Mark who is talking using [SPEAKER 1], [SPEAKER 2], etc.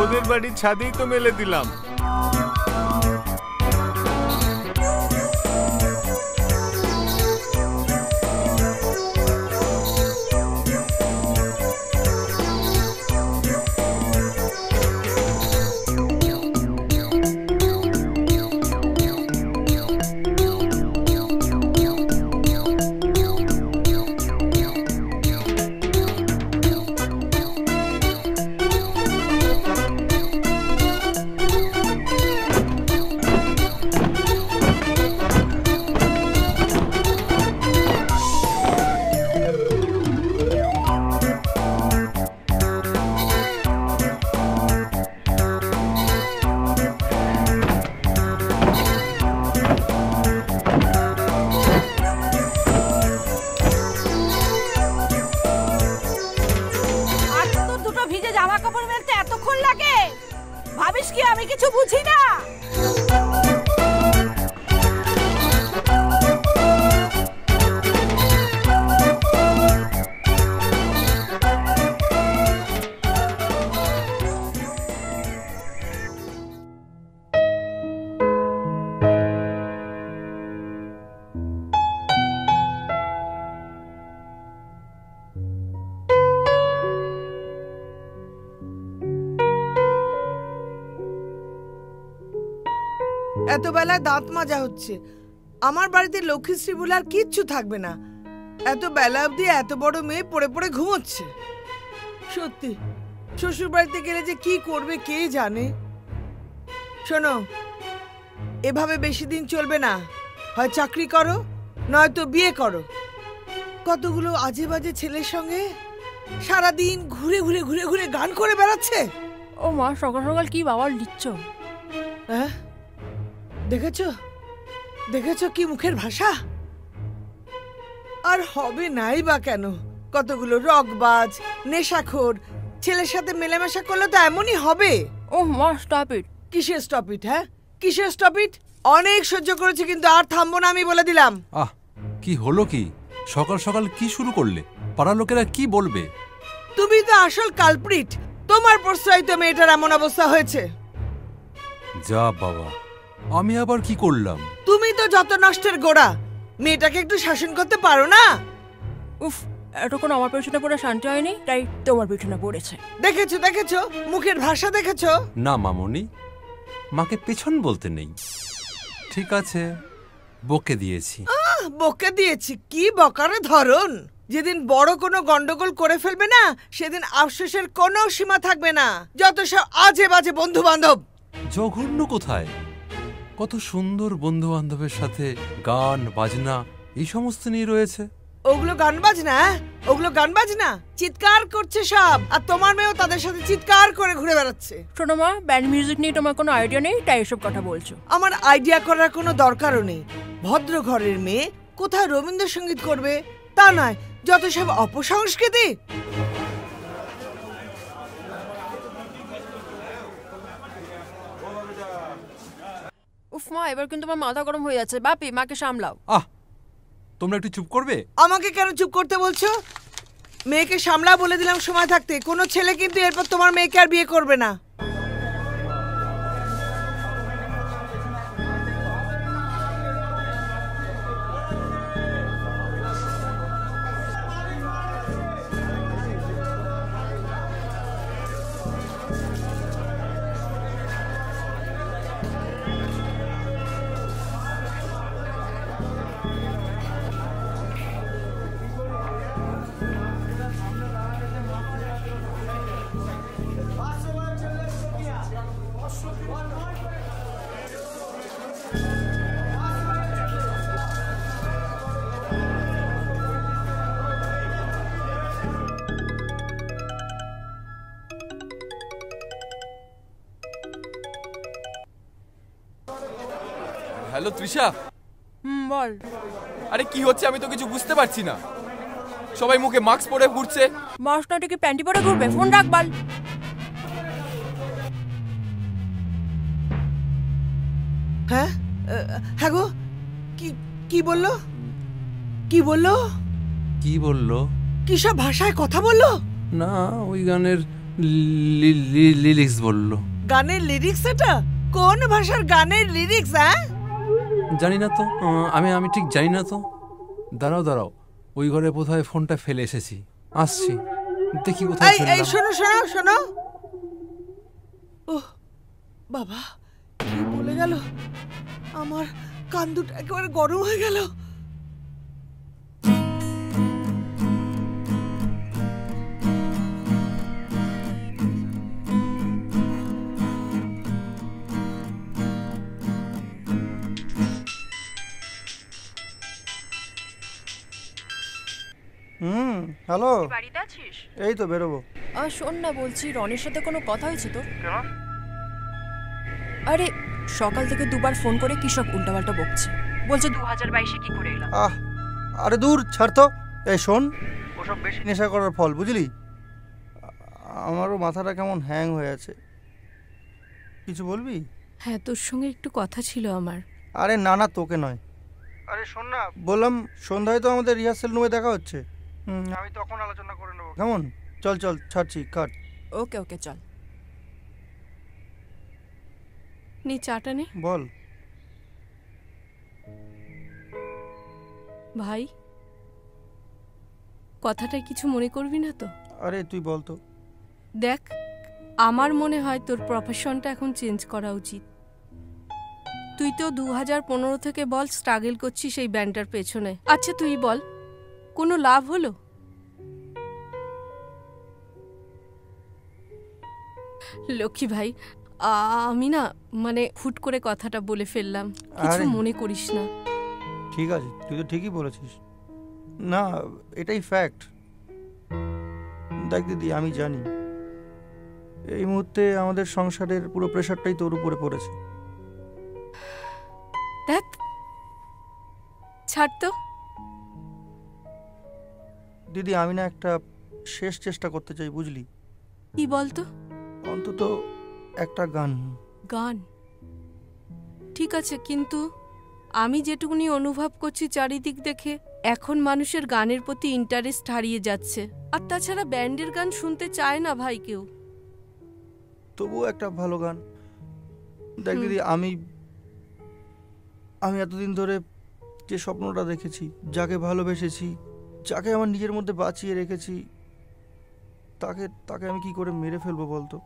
[SPEAKER 1] ওদের বাড়ির ছাদেই তো মেলে দিলাম।
[SPEAKER 2] আমি কিছু বুঝি না।
[SPEAKER 3] এত বেলায় দাঁত মাজা হচ্ছে। আমার বাড়িতে লক্ষ্মীশ্রী বলে আর কিচ্ছু থাকবে না। এত বেলা অবধি এত বড় মেয়ে পড়ে পড়ে ঘুমোচ্ছে। সত্যি শ্বশুর বাড়িতে গেলে যে কি করবে কে জানে। শোনো, এভাবে বেশি দিন চলবে না। হয় চাকরি করো, নয়তো বিয়ে করো। কতগুলো আজে বাজে ছেলের সঙ্গে সারাদিন ঘুরে ঘুরে ঘুরে ঘুরে গান করে বেড়াচ্ছে।
[SPEAKER 2] ও মা, সকাল সকাল কি বাবার লিখছ?
[SPEAKER 3] হ্যাঁ, দেখেছো দেখেছো কি মুখের ভাষা। আর হবে নাই বা কেন? কতগুলো রকবাজ নেশাখোর ছেলের সাথে মেলামেশা করলে তো এমনই হবে।
[SPEAKER 2] ও মা, স্টপ ইট।
[SPEAKER 3] কিসের স্টপ ইট? হ্যাঁ, কিসের স্টপ ইট? অনেক সহ্য করেছি, কিন্তু আর থামবো না, আমি বলে দিলাম।
[SPEAKER 4] কি হলো কি? সকাল সকাল কি শুরু করলে? পাড়ার লোকেরা কি বলবে?
[SPEAKER 3] তুমি তো আসল কালপ্রিট। তোমার প্রশ্রয় তো মেয়েটার এমন অবস্থা হয়েছে।
[SPEAKER 4] যা বাবা, আমি আবার কি করলাম?
[SPEAKER 3] তুমি তো যত নষ্টের গোড়া। মেয়েটাকে একটু শাসন করতে পারো না?
[SPEAKER 2] উফ, এতক্ষণ আমার পেছনে পড়ে শান্তি হয়নি, তাই তোমার পেছনে পড়েছে।
[SPEAKER 3] দেখেছো দেখেছো মুখের ভাষা দেখেছো?
[SPEAKER 4] না মামনি, মাকে পেছন বলতে নেই। ঠিক আছে, বকে দিয়েছি।
[SPEAKER 3] বকে দিয়েছি? কি বকারে ধরন! যেদিন বড় কোনো গন্ডগোল করে ফেলবে না, সেদিন আফসোসের কোনো সীমা থাকবে না। যত সব আজে বাজে বন্ধু বান্ধব।
[SPEAKER 4] জঘন্য কোথায়? কত সুন্দর বন্ধু বান্ধবের সাথে গান বাজনা এই সমস্ত নিয়ে রয়েছে।
[SPEAKER 3] ওগুলো গান বাজনা? ওগুলো গান বাজনা? চিৎকার করছে সব, আর তোমার মেয়েও তাদের সাথে চিৎকার করে ঘুরে বেড়াচ্ছে।
[SPEAKER 2] শোনো মা, ব্যান্ড মিউজিক নিয়ে তোমার কোনো আইডিয়া নেই, তাই এসব কথা বলছো।
[SPEAKER 3] আমার আইডিয়া করার কোনো দরকারও নেই। ভদ্র ঘরের মেয়ে কোথায় রবীন্দ্রসঙ্গীত করবে তা নয়, যত সব অপসংস্কৃতি।
[SPEAKER 2] উফ মা, এবার কিন্তু আমার মাথা গরম হয়ে যাচ্ছে। বাপি, মাকে সামলাও।
[SPEAKER 4] তোমরা একটু চুপ করবে?
[SPEAKER 3] আমাকে কেন চুপ করতে বলছো? মেয়েকে সামলা বলে দিলাম সময় থাকতে। কোনো ছেলে কিন্তু এরপর তোমার মেয়েকে আর বিয়ে করবে না।
[SPEAKER 5] হ্যালো তৃষা।
[SPEAKER 2] বল।
[SPEAKER 5] আরে কি হচ্ছে আমি তো কিছু বুঝতে পারছি না। সবাই মুখে মাস্ক পরে ঘুরছে।
[SPEAKER 2] মাস্ক না কি প্যান্টি পরে ঘুরবে? ফোন রাখ বাল।
[SPEAKER 3] হ্যাঁ হ্যাঁ গো, কি বললো? কি বললো?
[SPEAKER 4] কি বললো?
[SPEAKER 3] কি সব ভাষায় কথা বললো?
[SPEAKER 4] না, ওই গানের লিরিক্স বললো।
[SPEAKER 3] গানের লিরিক্স? এটা কোন ভাষার গানের লিরিক্স? হ্যাঁ,
[SPEAKER 4] জানি না তো, আমি ঠিক জানি না তো। দাঁড়াও, ওই ঘরে বোধহয় ফোনটা ফেলে এসেছি, আসছি, দেখি কোথায়
[SPEAKER 3] এই
[SPEAKER 4] ফেললাম।
[SPEAKER 3] শোনো। ওহ বাবা, কি বলে গেল! আমার কান দুটো একেবারে গরম হয়ে গেল।
[SPEAKER 6] হ্যালো,
[SPEAKER 2] বাড়িতে আছিস?
[SPEAKER 6] এই তো বেরোবো।
[SPEAKER 2] শোন না, বলছি রনির সাথে কোনো কথা হয়েছে তো? আরে সকাল থেকে দুবার ফোন করে কি সব উল্টাপাল্টা বকছে, বলছে 2022-এ কি করে এলাম।
[SPEAKER 6] আরে দূর ছাড় তো। এই শোন, ওসব বেশি নেশা করার ফল, বুঝলি? আমারও মাথাটা কেমন হ্যাং হয়ে আছে। কিছু বলবি?
[SPEAKER 7] হ্যাঁ, তোর সঙ্গে একটু কথা ছিল আমার।
[SPEAKER 6] আরে না, তোকে নয়। আরে শোন না, বললাম সন্ধ্যায় তো আমাদের রিহার্সেল রুমে দেখা হচ্ছে। আমি তখন আলোচনা করে নেবো, কেমন? চল ছাড়ছি, কাট।
[SPEAKER 2] ওকে চল।
[SPEAKER 7] নে চাটা নে।
[SPEAKER 6] বল।
[SPEAKER 7] ভাই, কথাটা কিছু মনে করবি না তো?
[SPEAKER 6] আরে তুই বল তো।
[SPEAKER 7] দেখ, আমার মনে হয় তোর প্রফেশনটা এখন চেঞ্জ করা উচিত। তুই তো 2015 থেকে বল স্ট্রাগল করছিস এই ব্যান্ডটার পেছনে। আচ্ছা তুই বল, কোনো লাভ হলো? লক্ষ্মী ভাই, আমি না মানে হুট করে কথাটা বলে ফেললাম, কিছু মনে করিস না।
[SPEAKER 6] ঠিক আছে, তুই তো ঠিকই বলেছিস। না, এটাই ফ্যাক্ট। দেখ দিদি, আমি জানি এই মুহূর্তে আমাদের সংসারের পুরো প্রেশারটাই তোর উপরে পড়েছে।
[SPEAKER 7] দেখ, ছাড় তো।
[SPEAKER 6] দিদি, আমি না একটা শেষ চেষ্টা করতে চাই, বুঝলি?
[SPEAKER 7] কি বলতো?
[SPEAKER 6] অন্তত একটা গান।
[SPEAKER 7] ঠিক আছে, কিন্তু আমি যেটুকুনি অনুভব করছি চারিদিক দেখে, এখন মানুষের গানের প্রতি ইন্টারেস্ট হারিয়ে যাচ্ছে। আর তাছাড়া ব্যান্ডের গান শুনতে চায় না ভাই কেউ।
[SPEAKER 6] তবুও একটা ভালো গান। দেখ দিদি, আমি এতদিন ধরে যে স্বপ্নটা দেখেছি, যাকে ভালোবেসেছি, যাকে আমার নিজের মধ্যে বাঁচিয়ে রেখেছি, তাকে আমি কি করে মেরে ফেলবো বলতো?